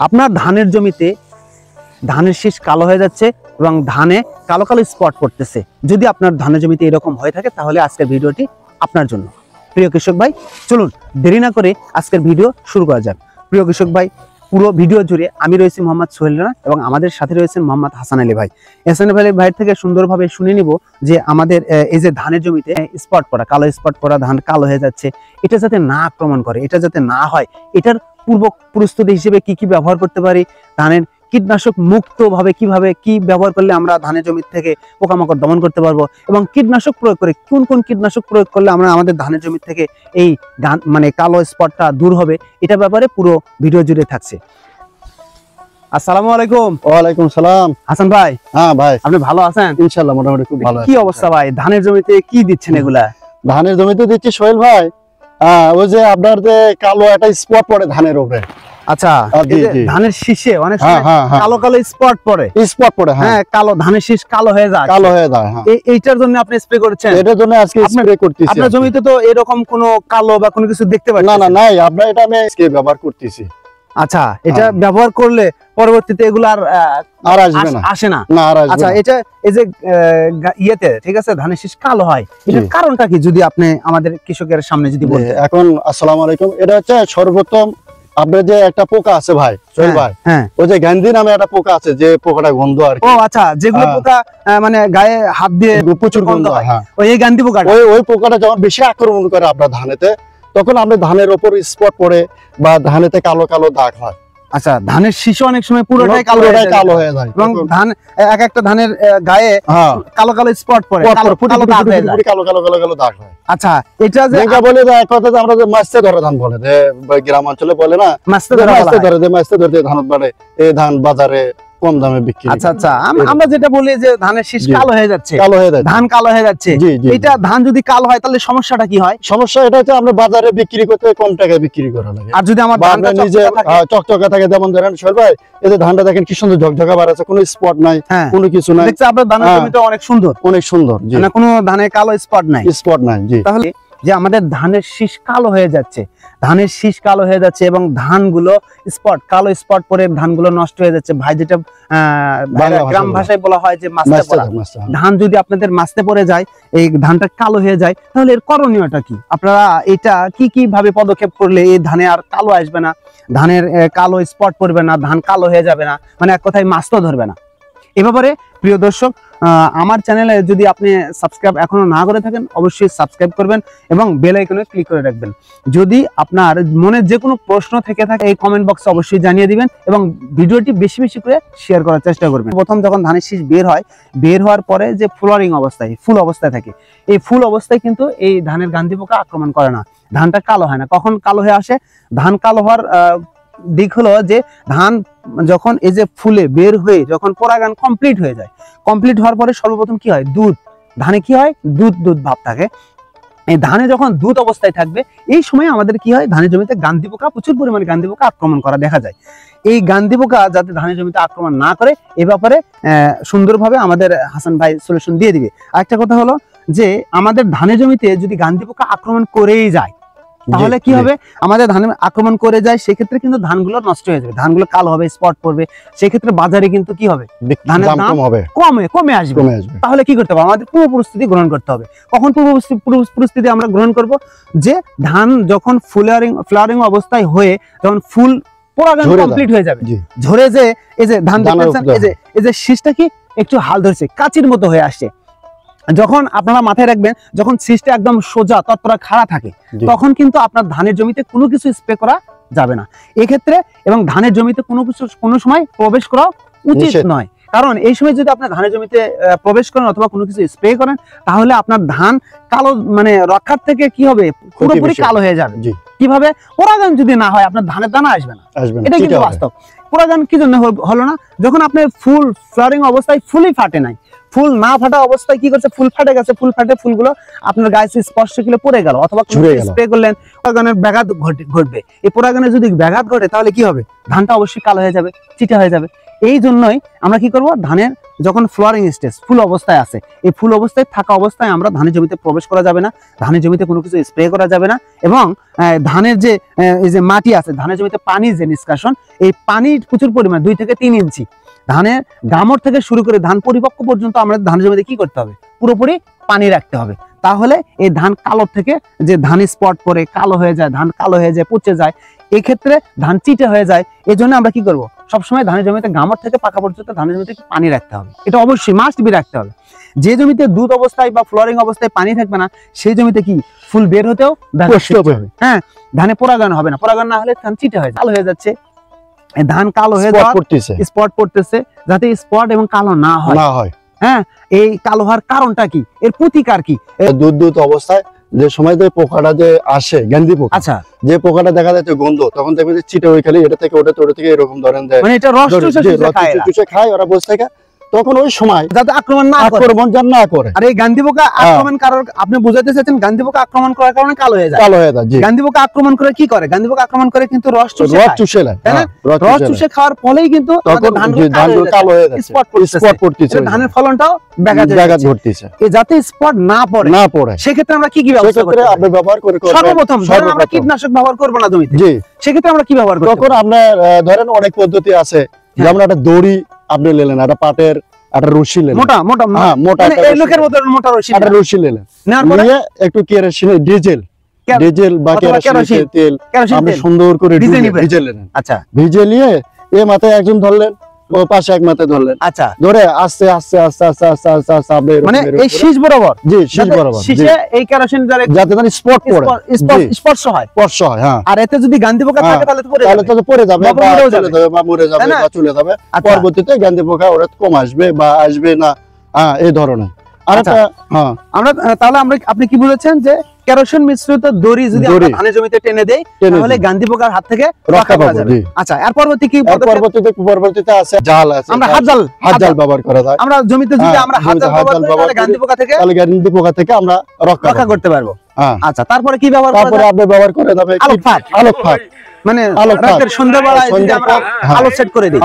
আপনার ধানের জমিতে ধানের শীষ কালো হয়ে যাচ্ছে এবং ধানে কালো কালো স্পট পড়তেছে। যদি আপনার ধানের জমিতে এরকম হয়ে থাকে তাহলে আজকের ভিডিওটি আপনার জন্য। প্রিয় কৃষক ভাই, চলুন দেরি না করে আজকের ভিডিও শুরু করা যাক। প্রিয় কৃষক ভাই, পুরো ভিডিও জুড়ে আমি রয়েছি মোহাম্মদ সোহেল রানা এবং আমাদের সাথে রয়েছেন মোহাম্মদ হাসান আলী ভাই। হাসান আলী ভাইয়ের থেকে সুন্দরভাবে শুনে নিব যে আমাদের এই যে ধানের জমিতে স্পট পড়া, কালো স্পট পড়া, ধান কালো হয়ে যাচ্ছে, এটা যাতে না আক্রমণ করে, এটা যাতে না হয়, এটার পূর্ব প্রস্তুতি হিসেবে কি কি ব্যবহার করতে পারি, ধানের কীটনাশক মুক্ত ভাবে কিভাবে কি ব্যবহার করলে আমরা ধানের জমি থেকে পোকামাকড় দমন করতে পারবো এবং কীটনাশক প্রয়োগ করে কোন কোন কীটনাশক প্রয়োগ করলে আমরা আমাদের ধানের জমি থেকে এই কালো স্পটটা দূর হবে, এটা ব্যাপারে পুরো ভিডিও জুড়ে থাকছে। আসসালামু আলাইকুম। ওয়ালাইকুম সালাম। হাসান ভাই, হ্যাঁ ভাই, আপনি ভালো আছেন? ইনশাআল্লাহ মোটামুটি খুব ভালো। কি অবস্থা ভাই, ধানের জমিতে কি দিচ্ছেন এগুলা? ধানের জমিতে দিচ্ছি সোহেল ভাই, ওই যে আপনার যে কালো একটা স্পট পড়ে ধানের উপরে। আচ্ছা, ধানের শীষে অনেক সময় কালো কালো স্পট পড়ে, হ্যাঁ, কালো ধানের শীষ কালো হয়ে যায়, এইটার জন্য আপনি স্প্রে করেছেন? এটার জন্য আজকে স্প্রে করতেছি। আপনার জমিতে তো এরকম কোনো কালো বা কোনো কিছু দেখতে পাচ্ছেন? না না, নাই, আপনার এটা আমি আজকে ব্যবহার করতেছি। আচ্ছা, এটা ব্যবহার করলে পরবর্তীতে এগুলো আর আসবে না, আসে না? আচ্ছা, এটা এই যে ইয়েতে, ঠিক আছে, ধানের শীষ কালো হয়, এটার কারণটা কি যদি আপনি আমাদের কৃষকের সামনে যদি বলেন? এখন আসসালামু আলাইকুম। এটা হচ্ছে সর্বপ্রথম আপনার যে একটা পোকা আছে ভাই সোহেল ভাই, ওই যে গান্ধী নামে একটা পোকা আছে, যে পোকাটা গন্ধ আর কি। ও আচ্ছা, যেগুলো পোকা মানে গায়ে হাত দিয়ে প্রচুর গন্ধ হয়, ওই গান্ধী পোকা, ওই পোকাটা যখন বেশি আক্রমণ করে আপনার ধানেতে, তখন আপনার ধানের উপর স্পট পড়ে বা ধানেতে কালো কালো দাগ হয়। আচ্ছা, ধানের শীষ অনেক সময় পুরোটাই কালো হয়ে যায় এবং ধান এক একটা ধানের গায়ে কালো কালো স্পট পড়ে, কালো কালো দাগ হয়। আচ্ছা, এটা যে বলে যে এক কথা আমরা যে মাছতে ধরে ধান বলে, যে গ্রাম অঞ্চলে বলে না, মাছতে ধরে ধান বাড়ে, এই ধান বাজারে কম দামে বিক্রি। আচ্ছা আচ্ছা, আমরা যেটা বলি যে ধানের শীষ কালো হয়ে যাচ্ছে, ধান কালো হয়ে যাচ্ছে, এটা ধান যদি কালো হয় তাহলে সমস্যাটা কি হয়? সমস্যা এটা হচ্ছে আমরা বাজারে বিক্রি করতে কম টাকায় বিক্রি করা লাগে। আর যদি আমার ধানটা নিজে চকচকা থাকে, যেমন ধরেন সোহেল ভাই, এই যে ধানটা দেখেন কি সুন্দর ঝকঝকা বার আছে, কোনো স্পট নাই, কোনো কিছু নাই। দেখতে আপনার ধানের জমিটা অনেক সুন্দর, অনেক সুন্দর, মানে কোনো ধানে কালো স্পট নাই, জি। তাহলে যে আমাদের ধানের শীষ কালো হয়ে যাচ্ছে, ধানের শীষ কালো হয়ে যাচ্ছে এবং ধানগুলো স্পট কালো স্পট পরে ধানগুলো নষ্ট হয়ে যাচ্ছে, ভাই যেটা গ্রাম ভাষায় বলা হয় যে মাছতে পড়া, ধান যদি আপনাদের মাছতে পড়ে যায়, এই ধানটা কালো হয়ে যায়, তাহলে এর করণীয়টা কি? আপনারা এটা কি কি ভাবে পদক্ষেপ করলে এই ধানে আর কালো আসবে না, ধানের কালো স্পট পড়বে না, ধান কালো হয়ে যাবে না, মানে এক কথায় মাছ তো ধরবে না? এ ব্যাপারে প্রিয় দর্শক, আমার চ্যানেলে যদি আপনি সাবস্ক্রাইব এখনো না করে থাকেন, অবশ্যই সাবস্ক্রাইব করবেন এবং বেল আইকনে ক্লিক করে রাখবেন। যদি আপনার মনে যে কোনো প্রশ্ন থেকে থাকে এই কমেন্ট বক্সে অবশ্যই জানিয়ে দিবেন এবং ভিডিওটি বেশি বেশি করে শেয়ার করার চেষ্টা করবেন। প্রথম যখন ধানের শীষ বের হয়, বের হওয়ার পরে যে ফ্লাওয়ারিং অবস্থায়, ফুল অবস্থায় থাকে, এই ফুল অবস্থায় কিন্তু এই ধানের গান্ধী পোকা আক্রমণ করে না, ধানটা কালো হয় না। কখন কালো হয়ে আসে? ধান কালো হওয়ার দিক হলো যে ধান যখন এই যে ফুলে বের হয়ে যখন পরাগায়ন কমপ্লিট হয়ে যায়, কমপ্লিট হওয়ার পরে সর্বপ্রথম কি হয়? দুধ, ধানে কি হয়? দুধ ভাব থাকে। এই ধানে যখন দুধ অবস্থায় থাকবে, এই সময় আমাদের কি হয়? ধানের জমিতে গান্ধী পোকা, প্রচুর পরিমাণে গান্ধী পোকা আক্রমণ করা দেখা যায়। এই গান্ধী পোকা যাতে ধানের জমিতে আক্রমণ না করে, এ ব্যাপারে সুন্দরভাবে আমাদের হাসান ভাই সলিউশন দিয়ে দিবে। আরেকটা কথা হলো যে আমাদের ধানের জমিতে যদি গান্ধী পোকা আক্রমণ করেই যায়, তাহলে কি হবে? আমাদের ধানে আক্রমণ করে যায়, সেক্ষেত্রে কিন্তু ধানগুলো নষ্ট হয়ে যাবে, ধানগুলো কালো হবে, স্পট পড়বে, সেক্ষেত্রে বাজারে কিন্তু কি হবে? ধানের দাম কমে আসবে। তাহলে কি করতে হবে? আমাদের পূর্ব প্রস্তুতি গ্রহণ করতে হবে। কখন পূর্ব প্রস্তুতি আমরা গ্রহণ করব? যে ধান যখন ফ্লাওয়ারিং অবস্থায় হয়ে যখন ফুল পরাগায়ন কমপ্লিট হয়ে যাবে, ঝরে যে এই যে ধান দেখতেছেন, এই যে শীষটা কি একটু হাল ধরছে, কাচির মতো হয়ে আসছে, যখন আপনারা মাথায় রাখবেন, যখন শীষটা একদম সোজা ততটা খাড়া থাকে, তখন কিন্তু আপনার ধানের জমিতে কোনো কিছু স্প্রে করা যাবে না এক্ষেত্রে, এবং ধানের জমিতে কোনো সময় প্রবেশ করা উচিত নয়। কারণ এই সময় যদি আপনার ধানের জমিতে প্রবেশ করেন অথবা কোনো কিছু স্প্রে করেন, তাহলে আপনার ধান কালো মানে রক্ষার থেকে কি হবে? পুরোপুরি কালো হয়ে যাবে। কিভাবে? পরাগায়ন যদি না হয় আপনার ধানের দানা আসবে না, এটা কিন্তু বাস্তব। পরাগায়ন কি জন্য হলো না? যখন আপনার ফুল ফ্লাওয়ারিং অবস্থায় ফুলই ফাটে নাই, ফুল না ফাটা অবস্থায় কি করছে? ফুল ফাটে গেছে, ফুল ফাটে ফুলগুলো আপনার গায়ে স্পর্শ করলে পড়ে গেল, অথবা স্প্রে করলেন, পরাগায়নের ব্যাঘাত ঘটবে। এই পরাগায়নের যদি ব্যাঘাত ঘটে, তাহলে কি হবে? ধানটা অবশ্যই কালো হয়ে যাবে, চিটা হয়ে যাবে। এই জন্যই আমরা কি করব, ধানের যখন ফ্লোয়ারিং স্টেজ ফুল অবস্থায় আছে, এই ফুল অবস্থায় থাকা অবস্থায় আমরা ধানের জমিতে প্রবেশ করা যাবে না, ধানের জমিতে কোনো কিছু স্প্রে করা যাবে না। এবং ধানের যে এই যে মাটি আছে, ধানের জমিতে পানির যে নিষ্কাশন, এই পানির প্রচুর পরিমাণ 2 থেকে 3 ইঞ্চি ধানের গামর থেকে শুরু করে ধান পরিপক্ক পর্যন্ত আমরা ধানের জমিতে কি করতে হবে, পুরোপুরি পানি রাখতে হবে। তাহলে এই ধান কালো থেকে যে ধান স্পট পরে কালো হয়ে যায়, ধান কালো হয়ে যায়, পচে যায়, এই ক্ষেত্রে ধান চিটে হয়ে যায়। এই জন্য আমরা কি করব, সবসময় ধানের জমিতে গামর থেকে পাকা পর্যন্ত ধানের জমিতে পানি রাখতে হবে, এটা অবশ্যই মাস্ট বি রাখতে হবে। যে জমিতে দুধ অবস্থায় বা ফ্লোরিং অবস্থায় পানি থাকবে না, সেই জমিতে কি ফুল বের হতেও কষ্ট হবে। হ্যাঁ, ধানে পরাগায়ন হবে না, পরাগায়ন না হলে ধান চিটে হয়ে কালো হয়ে যাচ্ছে, ধান কালো হয়ে স্পট পড়তেছে। যাতে স্পট এবং কালো না হয়, হ্যাঁ, এই কালো হওয়ার কারণটা কি, এর প্রতিকার কি? দুধ অবস্থায় যে সময় পোকাটা যে আসে, গ্যান্দি পোকা, আচ্ছা, যে পোকাটা দেখা যাচ্ছে গন্ধ, তখন দেখবে যে চিটে ওই খালি এটা থেকে ওটা থেকে এরকম ধরেন মানে এটা রস চুষে খায় ওরা বসে থাকে, তখন ওই সময় যাতে আক্রমণ না করে। আর এই গান্ধী পোকা আক্রমণ কারণ আপনি বুঝাতে চাচ্ছেন, গান্ধী পোকা আক্রমণ করার কারণে কালো হয়ে যায়। গান্ধী পোকা আক্রমণ করে কি করে, গান্ধী পোকা আক্রমণ করে কিন্তু রস চুষে রস চুষে খাওয়ার ফলেই কিন্তু ধানগুলো কালো হয়ে যাচ্ছে, স্পট পড়তেছে, ধানের ফলনটাও ব্যাঘাত ঘটতেছে। যাতে স্পট না পড়ে সেক্ষেত্রে আমরা কি ব্যবস্থা করতে হবে? আপনি ব্যবহার করে সর্বপ্রথম ধরেন আমরা কীটনাশক ব্যবহার করব না জমিতে, জি, সেক্ষেত্রে আমরা কি ব্যবহার করব? তখন আপনার ধরেন অনেক পদ্ধতি আছে, যেমন একটা দড়ি আপনি নিলেন, একটা পাটের একটা রশি নিলেন, মোটা মানে এই লোকের মতো মোটা রশি, একটা রশি নিলেন, নিয়ে একটু কেরোসিন ডিজেল বা কেরোসিন তেল আপনি সুন্দর করে ভিজে নিলেন। আচ্ছা, ভিজে নিয়ে এই মাথায় একজন ধরলেন, ও পাশে এক মাথায় ধরলেন, আচ্ছা, ধরে আস্তে আস্তে আস্তে আস্তে আস্তে আস্তে আস্তে আপনি মানে এই শীষ বরাবর, জি, শীষ বরাবর, শীষে এই কেরোসিন যাতে স্পট পড়ে, স্পর্শ হয়, হ্যাঁ। আর এতে যদি গান্ধী পোকা থাকে তাহলে তো পড়ে যাবে বা মরে যাবে বা চলে যাবে। পরবর্তীতে গান্ধী পোকা ওরা কম আসবে বা আসবে না, হ্যাঁ, এই ধরনের। আমরা তাহলে আপনি কি বুঝেছেন যে কেরোসিন মিশ্রিত দড়ি যদি আমরা ধানের জমিতে টেনে দেই তাহলে গান্ধী পোকার হাত থেকে রক্ষা পাওয়া যাবে। আচ্ছা, এর পরবর্তীতে আছে জাল, আছে আমরা হাত জাল ব্যবহার করা যায়। আমরা জমিতে যদি আমরা হাত জাল ব্যবহার করি তাহলে গান্ধী পোকা থেকে আমরা রক্ষা করতে পারবো। আচ্ছা, তারপরে কি ব্যবহার করা যায়? তারপরে আপনি ব্যবহার করে যাবে আলোক ফাঁদ, মানে রাতের সন্ধ্যাবেলায় যদি আমরা আলো সেট করে দিই,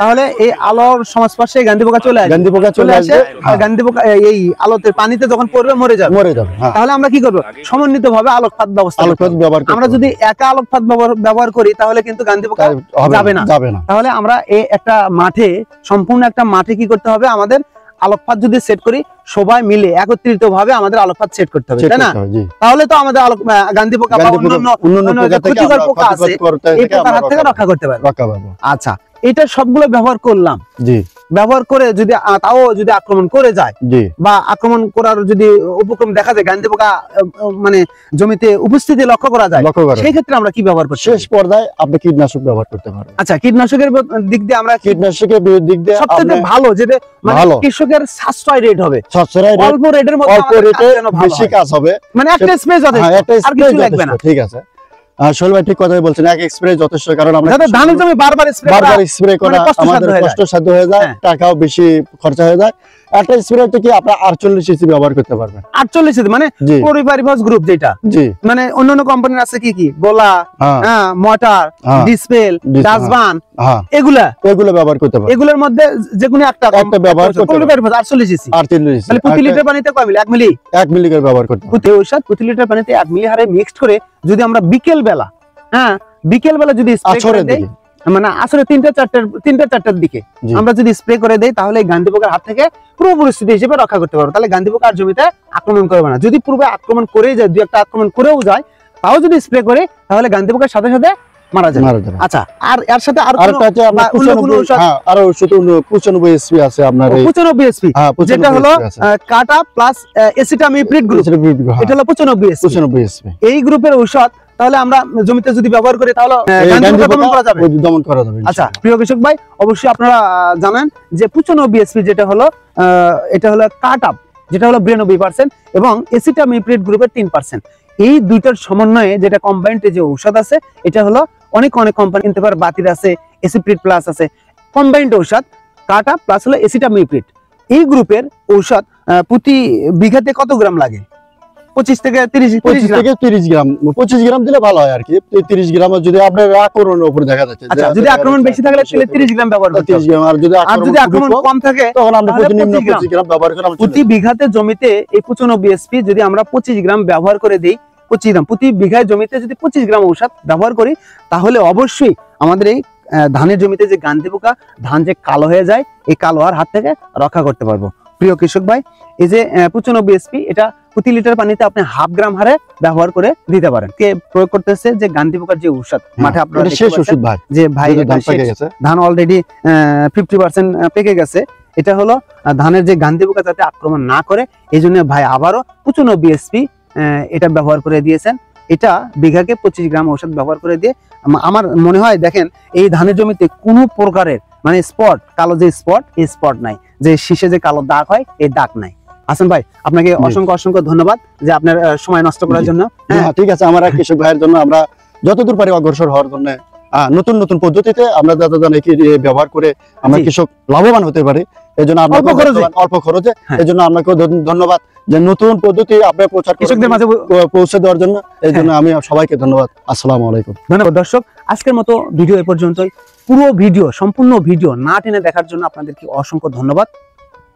তাহলে এই আলোর সংস্পর্শে গান্ধী পোকা চলে আসে, গান্ধী পোকা এই আলোতে পানিতে যখন পড়বে মরে যাবে। তাহলে আমরা কি করব, সমন্বিত ভাবে আলোক ফাঁদ ব্যবস্থা আমরা যদি একা আলোক ফাঁদ ব্যবহার করি তাহলে কিন্তু গান্ধী পোকা যাবে না। তাহলে আমরা এই একটা মাঠে, সম্পূর্ণ একটা মাঠে কি করতে হবে, আমাদের আলোক ফাঁদ যদি সেট করি, সবাই মিলে একত্রিত ভাবে আমাদের আলোক ফাঁদ সেট করতে হবে, তাই না? তাহলে তো আমাদের গান্ধী পোকা বা অন্যান্য ক্ষতিকর পোকা আছে এই পোকার হাত থেকে রক্ষা করতে পারবে। আচ্ছা, এটা সবগুলো ব্যবহার করলাম, জি, ব্যবহার করে যদি তাও যদি আক্রমণ করে যায় বা আক্রমণ করার যদি উপক্রম দেখা যায়, গান্ধী পোকা মানে জমিতে উপস্থিতি লক্ষ্য করা যায়, সেই ক্ষেত্রে আমরা কি ব্যবহার করব? শেষ পর্যায়ে আপনি কীটনাশক ব্যবহার করতে পারবেন। আচ্ছা, কীটনাশকের দিক দিয়ে আমরা সবচেয়ে ভালো যেটা মানে কৃষকের সাশ্রয় রেট হবে, অল্প রেটের মধ্যে বেশি কাজ হবে, মানে একটা স্প্রে যথেষ্ট, আর কিছু লাগবে না। ঠিক আছে, শৈল ভাই ঠিক কথাই বলছেন, এক স্প্রে যথেষ্ট, কারণ আমরা ধানের জমি বারবার স্প্রে করা আমাদের কষ্টসাধ্য হয়ে যায়, টাকাও বেশি খরচা হয়ে যায়। একটা স্প্রে কি আপনি 48 ইসি ব্যবহার করতে পারবেন, 48 ইসি মানে পরিবারিভস গ্রুপ, যেটা জি মানে অন্যান্য কোম্পানির আছে কি গোলা, হ্যাঁ, মোটর, ডিসপেল, ডাসবান, এগুলা ব্যবহার করতে পারবেন। এগুলোর মধ্যে যে কোনো একটা ব্যবহার করতে পারবেন। পরিবারিভস 48 ইসি, 48 ইসি, তাহলে প্রতি লিটার পানিতে কয় মিলি? 1 মিলি করে ব্যবহার করতে হবে। প্রতি ঔষধ প্রতি লিটার পানিতে 1 মিলি হারে মিক্সড করে যদি আমরা বিকেল বেলা, হ্যাঁ, বিকেল বেলা যদি স্প্রে করে দেই, মানে আসলে 3টা-4টার দিকে আমরা যদি স্প্রে করে দেই, তাহলে গান্ধী পোকার হাত থেকে পুরো পরিস্থিতি হিসেবে রক্ষা করতে পারবো। তাহলে গান্ধী পোকার জমিতে আক্রমণ করবে না। যদি পূর্বে আক্রমণ করে যায়, 2-1টা আক্রমণ করেও যায়, তাও যদি স্প্রে করে তাহলে গান্ধী পোকার সাথে সাথে মারা যাবে। আচ্ছা, আর এর সাথে আর আরো 95 এসপি আছে আপনার, 95 এসপি, যেটা হলো কাটা প্লাস এসিটামিপ্রিড গ্রুপ, এটা হলো 95 এসপি। এই গ্রুপের ঔষধ তাহলে আমরা জমিতে যদি ব্যবহার করি তাহলে দমন করা যাবে। আচ্ছা, প্রিয় কৃষক ভাই, অবশ্যই আপনারা জানেন যে 95 এসপি যেটা হলো এটা হলো কাট আপ, যেটা হলো 92% এবং এসিটামিপ্রিড গ্রুপের 3%। এই দুইটার সমন্বয়ে যেটা কম্বাইন্ড যে ঔষধ আছে, এটা হলো অনেক কোম্পানি কিনতে পারে, বাতির আছে, এসিপ্রিড প্লাস আছে, কম্বাইন্ড ঔষধ কাট আপ প্লাস হলো এসিটামিপ্রিড। এই গ্রুপের ঔষধ প্রতি বিঘাতে কত গ্রাম লাগে? 25 থেকে 30 25 থেকে 30 গ্রাম 25 গ্রাম দিলে ভালো হয় আর কি। 30 গ্রাম যদি আপনার আক্রমণের উপর দেখা যাচ্ছে, আচ্ছা যদি আক্রমণ বেশি থাকলে তাহলে 30 গ্রাম ব্যবহার করতে 30 গ্রাম, আর যদি আক্রমণ কম থাকে তখন আমরা তাহলে প্রতিনিম্ন 25 25 গ্রাম ব্যবহার করে প্রতি বিঘাতে জমিতে এই 95 এসপি যদি আমরা 25 গ্রাম ব্যবহার করে দেই, 25 গ্রাম প্রতি বিঘায় জমিতে যদি 25 গ্রাম ঔষধ ব্যবহার করি, তাহলে অবশ্যই আমাদের এই ধানের জমিতে যে গান্ধী পোকা, ধান যে কালো হয়ে যায়, এই কালো হওয়ার হাত থেকে রক্ষা করতে পারবো। প্রিয় কৃষক ভাই, এই যে 95 এসপি এটা প্রতি লিটার পানিতে আপনি 1/2 গ্রাম হারে ব্যবহার করে দিতে পারেন। কে প্রয়োগ করতেছে? যে গান্ধী পোকার যে ঔষধ মাঠে আপনারা শেষ ওষুধ ভাই, যে ভাই ধান অলরেডি 50% পেকে গেছে, এটা হলো ধানের যে গান্ধী পোকা যাতে আক্রমণ না করে, এই জন্য ভাই আবারও 95 এসপি এটা ব্যবহার করে দিয়েছেন। এটা বিঘাকে 25 গ্রাম ঔষধ ব্যবহার করে দিয়ে আমার মনে হয় দেখেন এই ধানের জমিতে কোনো প্রকারের মানে স্পট, কালো যে স্পট, এই স্পট নাই, যে শীষে যে কালো দাগ হয় এই দাগ নাই। হাসান ভাই আপনাকে অসংখ্য অসংখ্য ধন্যবাদ যে আপনার সময় নষ্ট করার জন্য। হ্যাঁ ঠিক আছে, আমার কৃষক ভাইয়ের জন্য আমরা যতদূর পারি অগ্রসর হওয়ার জন্য নতুন নতুন পদ্ধতিতে আমরা ব্যবহার করে আমরা কৃষক লাভবান হতে পারি, এই জন্য অল্প খরচে, এই জন্য আপনাকে ধন্যবাদ যে নতুন পদ্ধতি আপনার কৃষকদের মাঝে পৌঁছে দেওয়ার জন্য, এই জন্য আমি সবাইকে ধন্যবাদ। আসসালামু আলাইকুম। ধন্যবাদ দর্শক, আজকের মতো ভিডিও এ পর্যন্তই। পুরো ভিডিও, সম্পূর্ণ ভিডিও না টেনে দেখার জন্য আপনাদেরকে অসংখ্য ধন্যবাদ,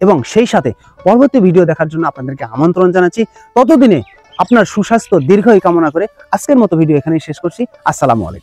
এবং সেই সাথে পরবর্তী ভিডিও দেখার জন্য আপনাদেরকে আমন্ত্রণ জানাচ্ছি। ততদিনে আপনার সুস্বাস্থ্য দীর্ঘায়ু কামনা করে আজকের মতো ভিডিও এখানেই শেষ করছি। আসসালামু আলাইকুম।